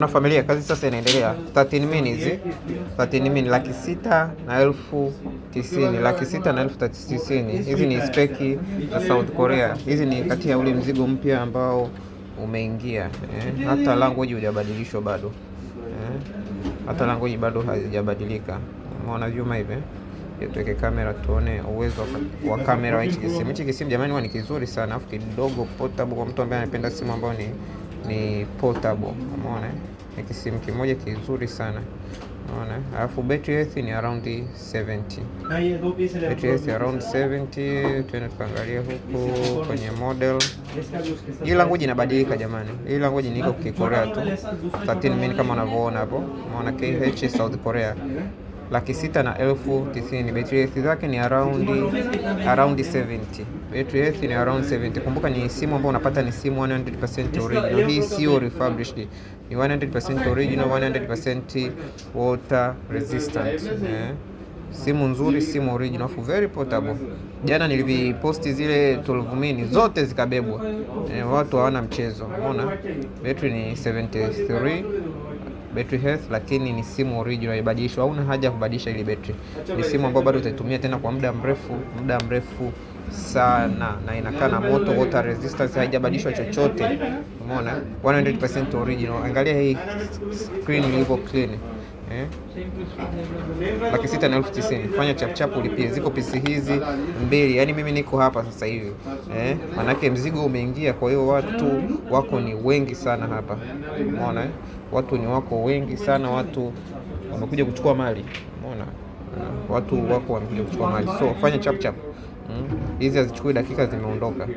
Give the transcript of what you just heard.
Na familia, kazi sasa inaendelea. 13 minutes, 13 minutes, 6,90,090, 6,90,090. Hizi ni speki za South Korea. Hizi ni kati ya ule mzigo mpya ambao umeingia. Hata language hujabadilishwa bado. Hata language bado haijabadilika. Umeona vyuma hivi? Tuweke kamera tuone uwezo wa kamera wa hichi kisimu. Hichi kisimu jamani huwa ni kizuri sana, afu kidogo portable kwa mtu ambaye anapenda simu ambayo ni portable. Umeona? Ni kisimu kimoja kizuri sana. Unaona? Alafu battery health ni around 70. Battery health around 70. Tuende tukaangalia huku kwenye model. Hii language inabadilika jamani. Hii language ni iko Korea tu. 13 min kama unavyoona hapo. Unaona KH South Korea. 6,90,090. Battery health zake ni around 70. Battery health ni around 70. Kumbuka ni simu ambayo unapata ni simu 100% original. Hii sio refurbished. Ni 100% original, 100% water resistant. Simu nzuri, simu original, afu very portable. Jana niliposti zile 12 mini zote zikabebwa. Watu hawana mchezo. Umeona? Battery ni 73. Battery health, lakini ni simu original, haibadilishwa. Hauna haja ya kubadilisha ile battery. Ni simu ambayo bado utaitumia tena kwa muda mrefu sana, na inakaa na moto, water resistance, haijabadilishwa chochote. Umeona? 100% original. Angalia hii screen ilivyo clean. 6,90,090. Fanya chap ulipie. Ziko pisi hizi mbili. Yaani mimi niko hapa sasa hivi. Manake mzigo umeingia, kwa hiyo watu wako ni wengi sana hapa. Umeona? Watu ni wako wengi sana, watu wamekuja kuchukua mali. Umeona? Watu wako wamekuja kuchukua mali. So fanya chap. Hizi hazichukui dakika, zimeondoka.